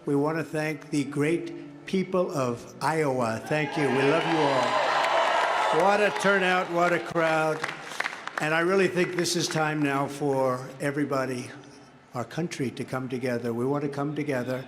We want to thank the great people of Iowa. Thank you. We love you all. What a turnout, what a crowd. And I really think this is time now for everybody, our country, to come together. We want to come together,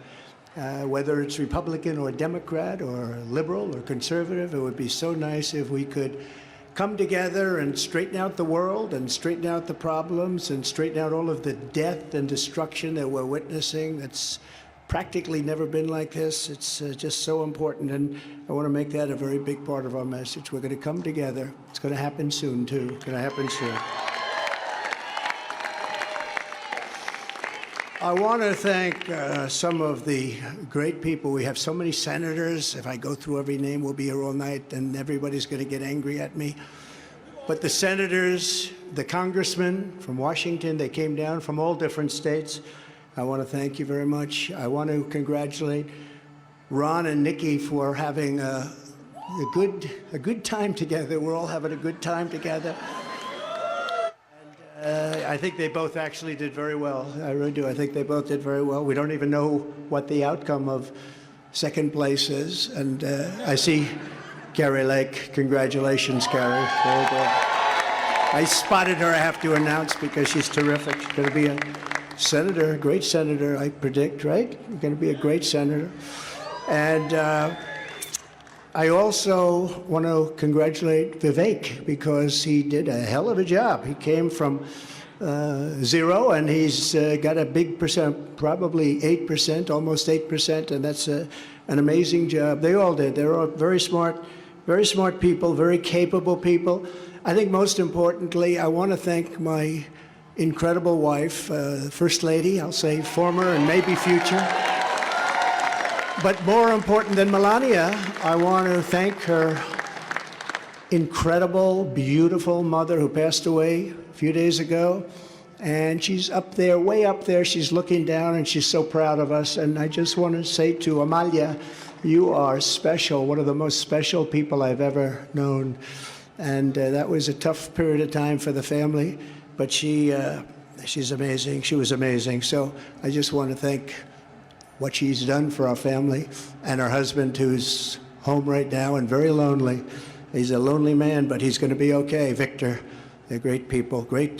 whether it's Republican or Democrat or liberal or conservative. It would be so nice if we could come together and straighten out the world and straighten out the problems and straighten out all of the death and destruction that we're witnessing. That's practically never been like this. It's just so important, and I want to make that a very big part of our message. We're going to come together. It's going to happen soon, too. It's going to happen soon. I want to thank some of the great people. We have so many senators. If I go through every name, we'll be here all night, and everybody's going to get angry at me. But the senators, the congressmen from Washington, they came down from all different states. I want to thank you very much. I want to congratulate Ron and Nikki for having a good time together. We're all having a good time together. I think they both actually did very well. I really do. I think they both did very well. We don't even know what the outcome of second place is. And I see Carrie Lake. Congratulations, Carrie. Very good. I spotted her, I have to announce, because she's terrific. She's going to be a senator, a great senator, I predict, right? You're going to be a great senator. And I also want to congratulate Vivek, because he did a hell of a job. He came from 0, and he's got a big percent, probably 8%, almost 8%, and that's an amazing job. They all did. They're all very smart people, very capable people. I think most importantly, I want to thank my incredible wife, First Lady, I'll say former and maybe future. But more important than Melania, I want to thank her incredible, beautiful mother who passed away a few days ago. And she's up there, way up there. She's looking down, and she's so proud of us. And I just want to say to Amalia, you are special, one of the most special people I've ever known. And that was a tough period of time for the family. But she's amazing. She was amazing. So I just want to thank what she's done for our family, and her husband, who's home right now and very lonely. He's a lonely man, but he's going to be okay. Victor, they're great people, great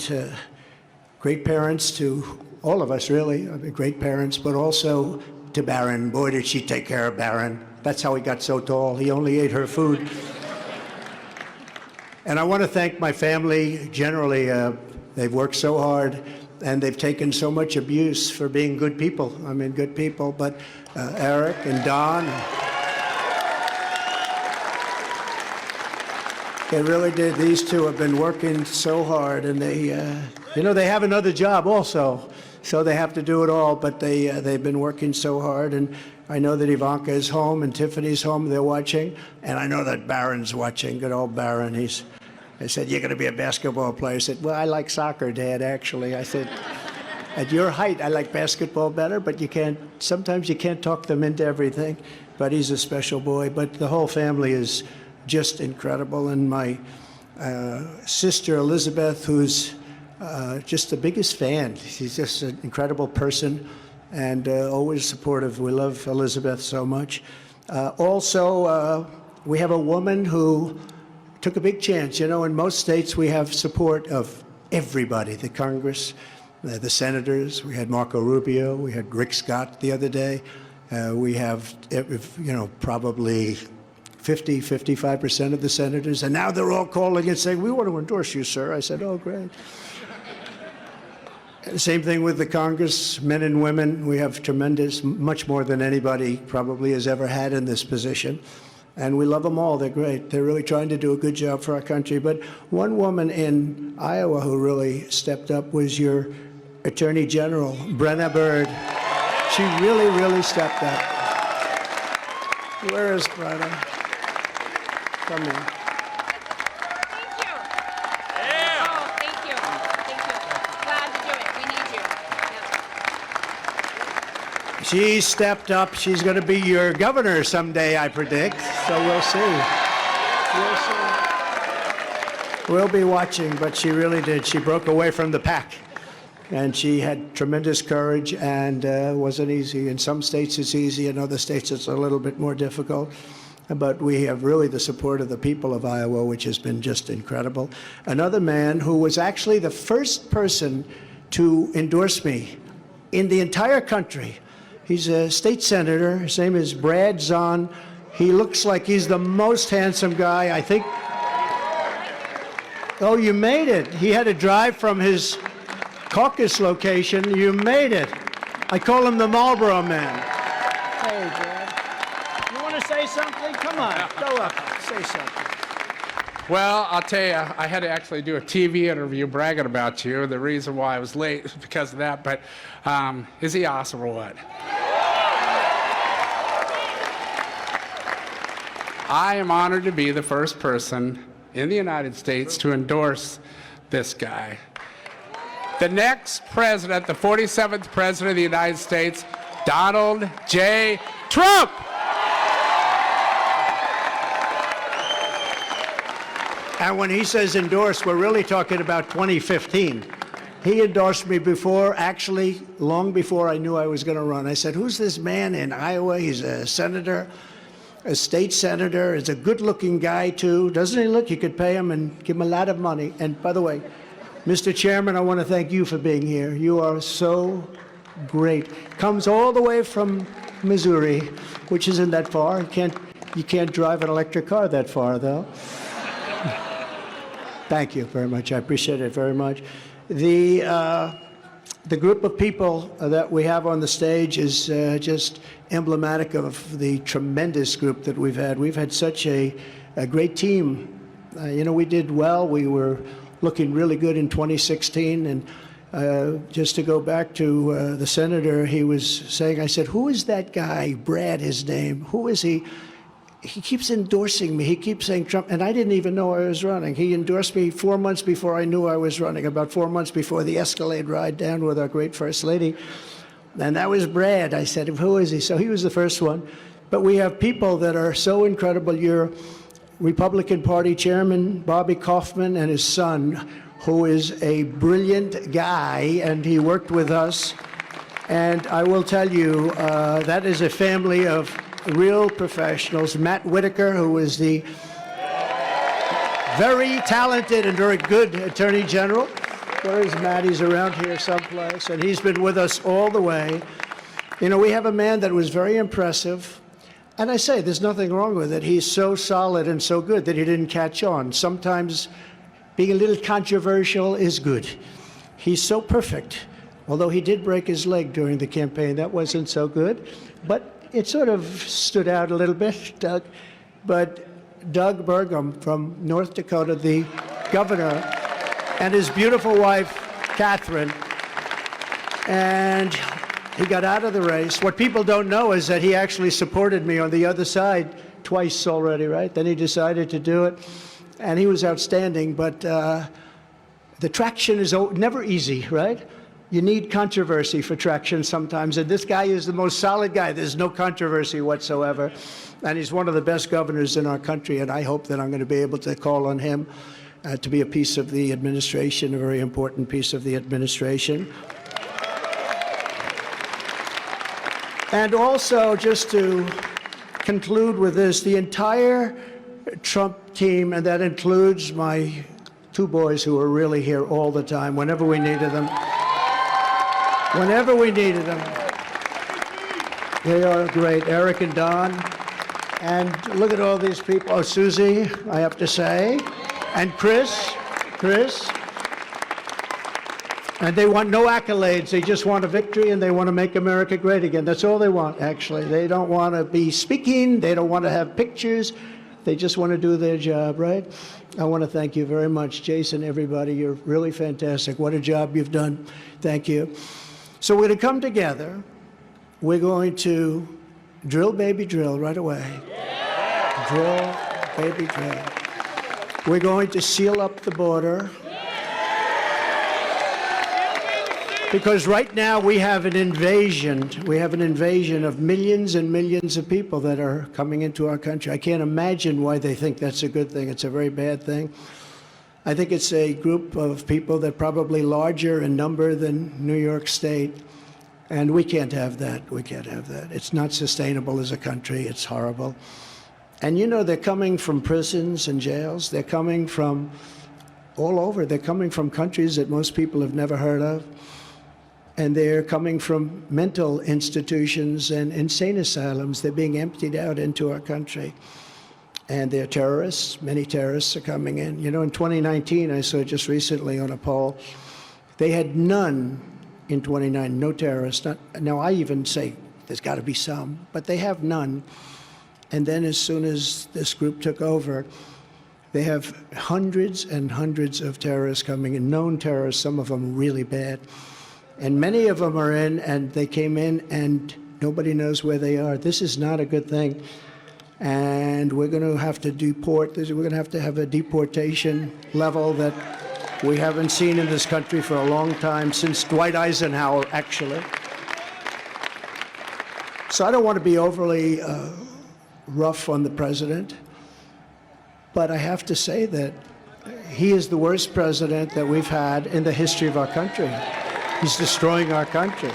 parents to all of us, really. Great parents, but also to Barron. Boy, did she take care of Barron. That's how he got so tall. He only ate her food. And I want to thank my family generally. They've worked so hard, and they've taken so much abuse for being good people. I mean, good people. But Eric and Don, they really did. These two have been working so hard, and they have another job also, so they have to do it all. But they've been working so hard, and I know that Ivanka is home and Tiffany's home. They're watching, and I know that Barron's watching. Good old Barron. I said, you're going to be a basketball player. I said, well, I like soccer, Dad, actually. I said, at your height, I like basketball better, but sometimes you can't talk them into everything. But he's a special boy. But the whole family is just incredible. And my sister, Elizabeth, who's just the biggest fan. She's just an incredible person and always supportive. We love Elizabeth so much. Also, we have a woman who took a big chance. You know, in most states, we have support of everybody, the Congress, the senators. We had Marco Rubio. We had Rick Scott the other day. We have, probably 55% of the senators. And now they're all calling and saying, we want to endorse you, sir. I said, oh, great. Same thing with the Congress, men and women. We have tremendous, much more than anybody probably has ever had in this position. And we love them all. They're great. They're really trying to do a good job for our country. But one woman in Iowa who really stepped up was your Attorney General, Brenna Byrd. She really, really stepped up. Where is Brenna? Come in. Thank you. Glad to do it. We need you. Yeah. She stepped up. She's going to be your governor someday, I predict. So we'll see. We'll be watching, but she really did. She broke away from the pack. And she had tremendous courage, and wasn't easy. In some states it's easy, in other states it's a little bit more difficult. But we have really the support of the people of Iowa, which has been just incredible. Another man who was actually the first person to endorse me in the entire country. He's a state senator. His name is Brad Zahn. He looks like he's the most handsome guy, I think. Oh, you made it. He had to drive from his caucus location. You made it. I call him the Marlboro Man. Hey, Brad. You want to say something? Come on, go up. Say something. Well, I'll tell you, I had to actually do a TV interview bragging about you. The reason why I was late is because of that, but is he awesome or what? I am honored to be the first person in the United States to endorse this guy. The next president, the 47th president of the United States, Donald J. Trump. And when he says endorse, we're really talking about 2015. He endorsed me before, actually, long before I knew I was going to run. I said, who's this man in Iowa? He's a senator, a state senator. He's a good-looking guy, too. Doesn't he look? You could pay him and give him a lot of money. And by the way, Mr. Chairman, I want to thank you for being here. You are so great. Comes all the way from Missouri, which isn't that far. You can't drive an electric car that far, though. Thank you very much. I appreciate it very much. The group of people that we have on the stage is just emblematic of the tremendous group that we've had. We've had such a great team. You know, we did well. We were looking really good in 2016. And just to go back to the senator, he was saying, I said, who is that guy? Brad, his name. Who is he? He keeps endorsing me. He keeps saying Trump, and I didn't even know I was running. He endorsed me 4 months before I knew I was running, about 4 months before the Escalade ride down with our great First Lady. And that was Brad. I said, who is he? So he was the first one. But we have people that are so incredible. Your Republican Party Chairman, Bobby Kaufman, and his son, who is a brilliant guy, and he worked with us. And I will tell you, that is a family of real professionals. Matt Whitaker, who is the very talented and very good Attorney General. Where is Matt? He's around here someplace, and he's been with us all the way. You know, we have a man that was very impressive, and I say there's nothing wrong with it. He's so solid and so good that he didn't catch on. Sometimes being a little controversial is good. He's so perfect, although he did break his leg during the campaign. That wasn't so good, but it sort of stood out a little bit, Doug. But Doug Burgum from North Dakota, the governor, and his beautiful wife, Catherine, and he got out of the race. What people don't know is that he actually supported me on the other side twice already, right? Then he decided to do it, and he was outstanding. But the traction is never easy, right? You need controversy for traction sometimes, and this guy is the most solid guy. There's no controversy whatsoever, and he's one of the best governors in our country, and I hope that I'm going to be able to call on him to be a piece of the administration, a very important piece of the administration. And also, just to conclude with this, the entire Trump team, and that includes my two boys who are really here all the time, whenever we needed them. Whenever we needed them. They are great, Eric and Don. And look at all these people. Oh, Susie, I have to say. And Chris. And they want no accolades. They just want a victory, and they want to make America great again. That's all they want, actually. They don't want to be speaking. They don't want to have pictures. They just want to do their job, right? I want to thank you very much, Jason, everybody. You're really fantastic. What a job you've done. Thank you. So we're going to come together. We're going to drill, baby, drill right away. Yeah. Drill, baby, drill. We're going to seal up the border. Because right now we have an invasion. We have an invasion of millions and millions of people that are coming into our country. I can't imagine why they think that's a good thing. It's a very bad thing. I think it's a group of people that probably larger in number than New York State. And we can't have that. We can't have that. It's not sustainable as a country. It's horrible. And you know, they're coming from prisons and jails. They're coming from all over. They're coming from countries that most people have never heard of. And they're coming from mental institutions and insane asylums. They're being emptied out into our country. And they're terrorists. Many terrorists are coming in. You know, in 2019, I saw just recently on a poll, they had none in 29, no terrorists. Now, I even say there's got to be some, but they have none. And then as soon as this group took over, they have hundreds and hundreds of terrorists coming in, known terrorists, some of them really bad. And many of them are in, and they came in, and nobody knows where they are. This is not a good thing. And we're going to have to deport. We're going to have a deportation level that we haven't seen in this country for a long time, since Dwight Eisenhower, actually. So I don't want to be overly rough on the president, but I have to say that he is the worst president that we've had in the history of our country. He's destroying our country.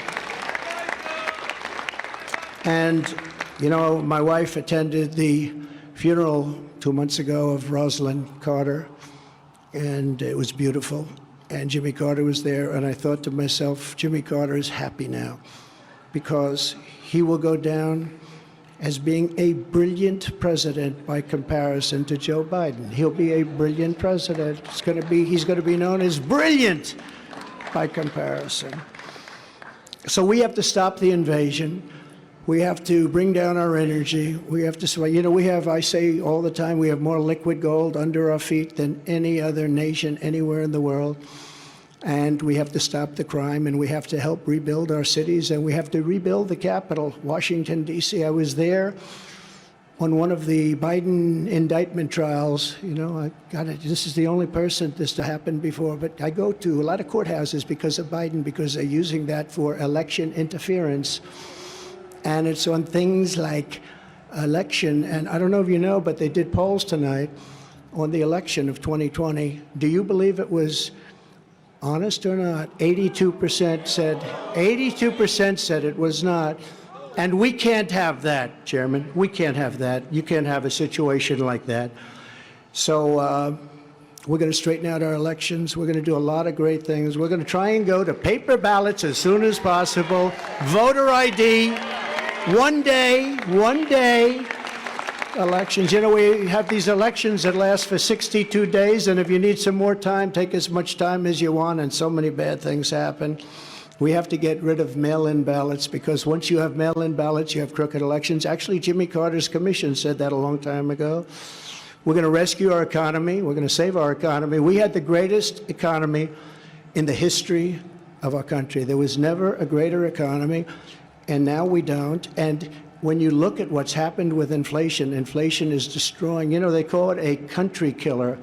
And, you know, my wife attended the funeral 2 months ago of Rosalind Carter, and it was beautiful. And Jimmy Carter was there, and I thought to myself, Jimmy Carter is happy now, because he will go down as being a brilliant president by comparison to Joe Biden. He'll be a brilliant president. He's going to be known as brilliant by comparison. So we have to stop the invasion. We have to bring down our energy. We have to, you know, I say all the time, we have more liquid gold under our feet than any other nation anywhere in the world. And we have to stop the crime, and we have to help rebuild our cities, and we have to rebuild the capital, Washington, D.C. I was there on one of the Biden indictment trials. You know, this is the only person this to happen before, but I go to a lot of courthouses because of Biden, because they're using that for election interference. And it's on things like election. And I don't know if you know, but they did polls tonight on the election of 2020. Do you believe it was honest or not? 82% said it was not. And we can't have that, Chairman. We can't have that. You can't have a situation like that. So we're going to straighten out our elections. We're going to do a lot of great things. We're going to try and go to paper ballots as soon as possible. Voter ID. One day elections. You know, we have these elections that last for 62 days, and if you need some more time, take as much time as you want, and so many bad things happen. We have to get rid of mail-in ballots, because once you have mail-in ballots, you have crooked elections. Actually, Jimmy Carter's commission said that a long time ago. We're going to rescue our economy. We're going to save our economy. We had the greatest economy in the history of our country. There was never a greater economy. And now we don't. And when you look at what's happened with inflation, inflation is destroying. You know, they call it a country killer.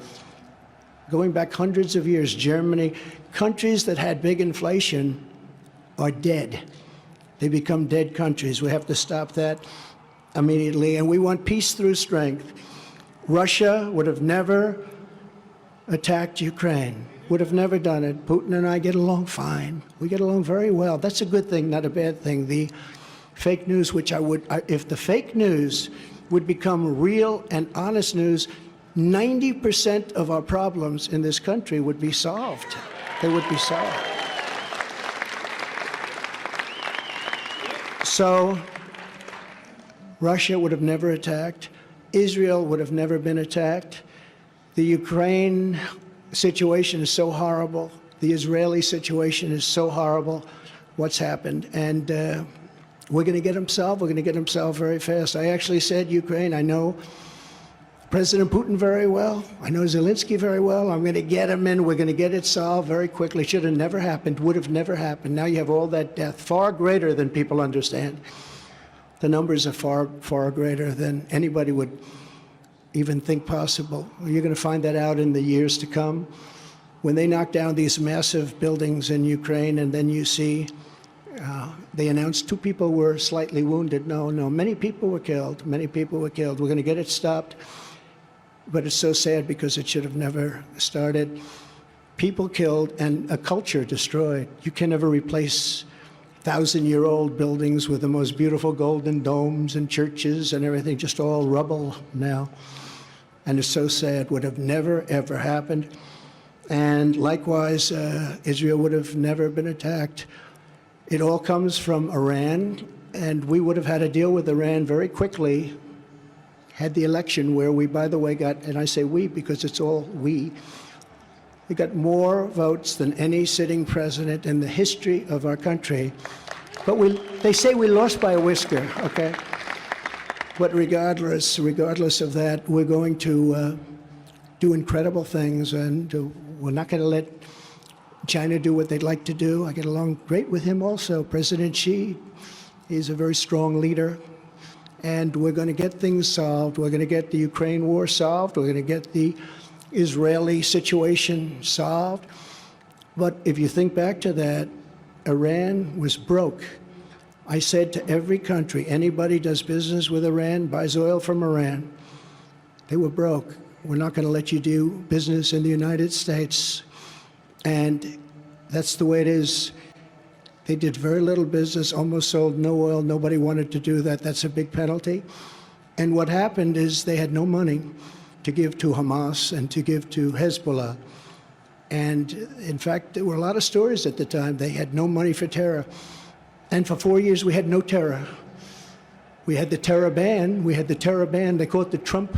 Going back hundreds of years, Germany, countries that had big inflation are dead. They become dead countries. We have to stop that immediately. And we want peace through strength. Russia would have never attacked Ukraine. Would have never done it. Putin and I get along fine. We get along very well. That's a good thing, not a bad thing. The fake news, which if the fake news would become real and honest news, 90% of our problems in this country would be solved. They would be solved. So Russia would have never attacked. Israel would have never been attacked. The Ukraine situation is so horrible. The Israeli situation is so horrible, what's happened. And we're going to get them solved. We're going to get them solved very fast. I actually said Ukraine. I know President Putin very well. I know Zelensky very well. I'm going to get him in. We're going to get it solved very quickly. Should have never happened. Would have never happened. Now you have all that death, far greater than people understand. The numbers are far, far greater than anybody would even think possible. You're going to find that out in the years to come. When they knock down these massive buildings in Ukraine, and then you see they announced 2 people were slightly wounded. No, many people were killed. Many people were killed. We're going to get it stopped. but it's so sad because it should have never started. People killed and a culture destroyed. You can never replace 1,000-year-old buildings with the most beautiful golden domes and churches and everything, just all rubble now. And it's so sad, would have never, ever happened. And likewise, Israel would have never been attacked. It all comes from Iran, and we would have had to deal with Iran very quickly, had the election where we, by the way, got, and I say we because it's all we got more votes than any sitting president in the history of our country. But they say we lost by a whisker, okay? But regardless of that, we're going to do incredible things, and we're not going to let China do what they'd like to do. I get along great with him also. President Xi, he's a very strong leader, and we're going to get things solved. We're going to get the Ukraine war solved. We're going to get the Israeli situation solved. But if you think back to that, Iran was broke. I said to every country, anybody does business with Iran, buys oil from Iran. They were broke. We're not going to let you do business in the United States. And that's the way it is. They did very little business, almost sold no oil. Nobody wanted to do that. That's a big penalty. And what happened is they had no money to give to Hamas and to give to Hezbollah. And in fact, there were a lot of stories at the time. They had no money for terror. And for 4 years, we had no terror. We had the terror ban. They call it the Trump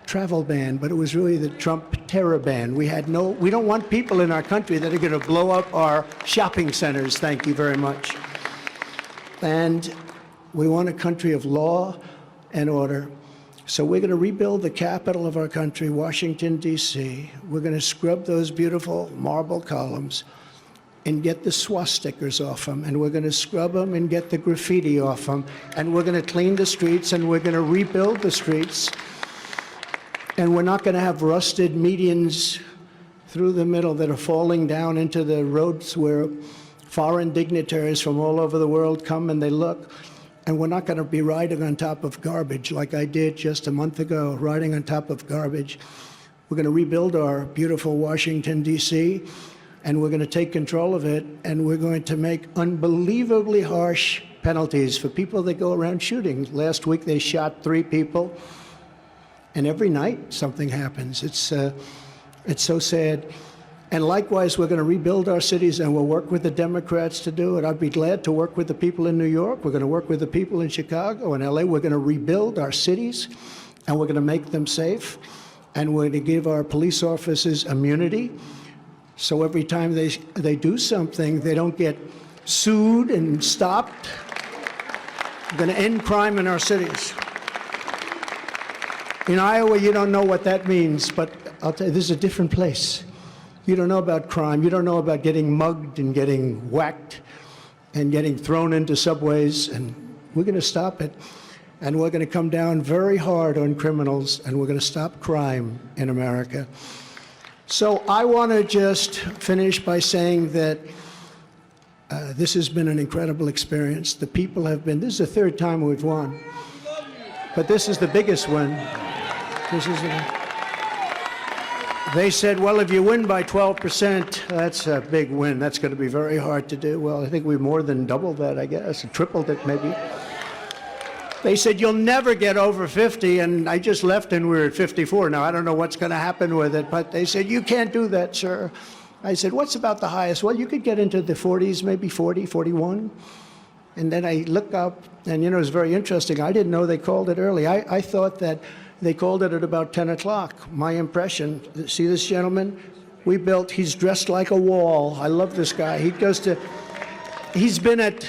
travel ban, but it was really the Trump terror ban. We don't want people in our country that are going to blow up our shopping centers. Thank you very much. And we want a country of law and order. So we're going to rebuild the capital of our country, Washington, D.C. We're going to scrub those beautiful marble columns and get the swastikas off them, and we're going to scrub them and get the graffiti off them, and we're going to clean the streets, and we're going to rebuild the streets, and we're not going to have rusted medians through the middle that are falling down into the roads where foreign dignitaries from all over the world come and they look. And we're not going to be riding on top of garbage like I did just a month ago, riding on top of garbage. We're going to rebuild our beautiful Washington, D.C., and we're going to take control of it, and we're going to make unbelievably harsh penalties for people that go around shooting. Last week they shot 3 people, and every night something happens. It's so sad. And likewise, we're going to rebuild our cities, and we'll work with the Democrats to do it. I'd be glad to work with the people in New York. We're going to work with the people in Chicago and LA. We're going to rebuild our cities, and we're going to make them safe. And we're going to give our police officers immunity. So every time they do something, they don't get sued and stopped. We're going to end crime in our cities. In Iowa, you don't know what that means, but I'll tell you, this is a different place. You don't know about crime. You don't know about getting mugged and getting whacked and getting thrown into subways. And we're going to stop it. And we're going to come down very hard on criminals. And we're going to stop crime in America. So I want to just finish by saying that this has been an incredible experience. The people have been, this is the 3rd time we've won. But this is the biggest one. They said, well, if you win by 12%, that's a big win. That's going to be very hard to do. Well, I think we more than doubled that, I guess, tripled it maybe. They said, you'll never get over 50, and I just left and we're at 54. Now, I don't know what's going to happen with it, but they said, you can't do that, sir. I said, what's about the highest? Well, you could get into the 40s, maybe 40, 41. And then I look up, and, you know, it's very interesting. I didn't know they called it early. I thought that they called it at about 10 o'clock. My impression, see this gentleman? He's dressed like a wall. I love this guy. He's been at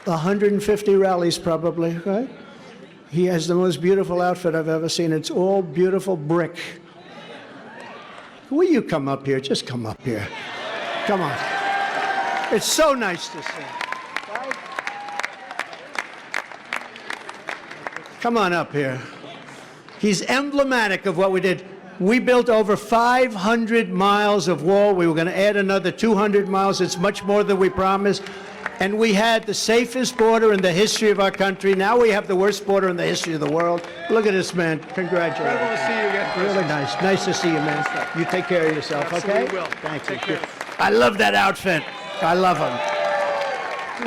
150 rallies probably, right? He has the most beautiful outfit I've ever seen. It's all beautiful brick. Will you come up here? Just come up here. Come on. It's so nice to see. Right? Come on up here. He's emblematic of what we did. We built over 500 miles of wall. We were going to add another 200 miles. It's much more than we promised. And we had the safest border in the history of our country. Now we have the worst border in the history of the world. Look at this man. Congratulations. Incredible to see you again. Really nice. Nice to see you, man. You take care of yourself, okay? Absolutely will. Thank you. Take care. I love that outfit. I love them.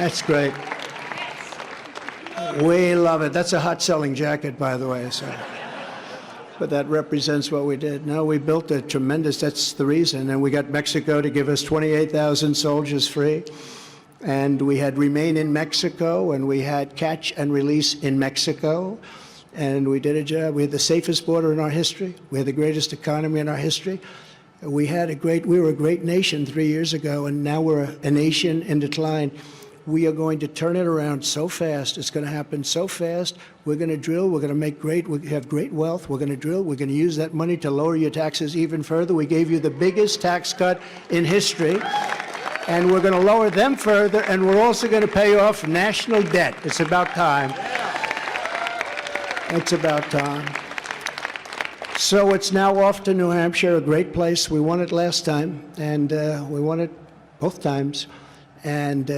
That's great. We love it. That's a hot-selling jacket, by the way. So, but that represents what we did. No, we built a tremendous. That's the reason. And we got Mexico to give us 28,000 soldiers free. And we had Remain in Mexico, and we had Catch and Release in Mexico. And we did a job. We had the safest border in our history. We had the greatest economy in our history. We were a great nation 3 years ago, and now we're a nation in decline. We are going to turn it around so fast. It's going to happen so fast. We're going to drill. We're going to have great wealth. We're going to drill. We're going to use that money to lower your taxes even further. We gave you the biggest tax cut in history, and we're going to lower them further, and we're also going to pay off national debt. It's about time. It's about time. So it's now off to New Hampshire, a great place. We won it last time, and we won it both times. And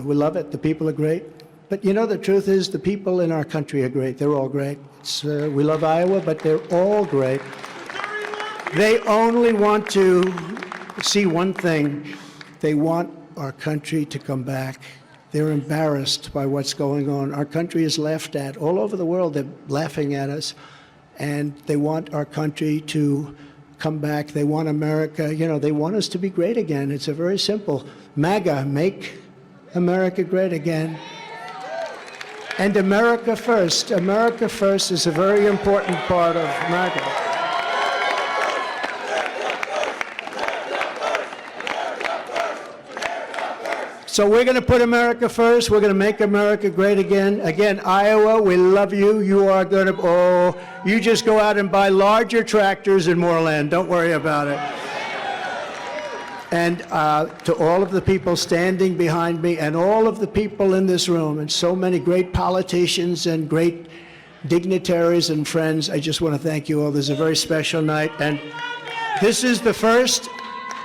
we love it. The people are great. But you know, the truth is the people in our country are great. They're all great. We love Iowa, but they're all great. They only want to see one thing. They want our country to come back. They're embarrassed by what's going on. Our country is laughed at. All over the world, they're laughing at us. And they want our country to come back. They want America, you know, they want us to be great again. It's a very simple. MAGA, make America great again. And America first. America first is a very important part of MAGA. So we're going to put America first. We're going to make America great again. Again, Iowa, we love you. You are going to, you just go out and buy larger tractors and more land. Don't worry about it. And to all of the people standing behind me and all of the people in this room and so many great politicians and great dignitaries and friends, I just want to thank you all. This is a very special night. And this is the first,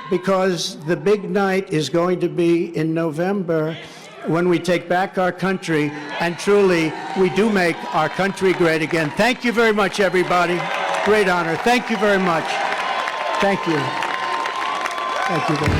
because the big night is going to be in November when we take back our country, and truly, we do make our country great again. Thank you very much, everybody. Great honor. Thank you very much. Thank you. Thank you very much.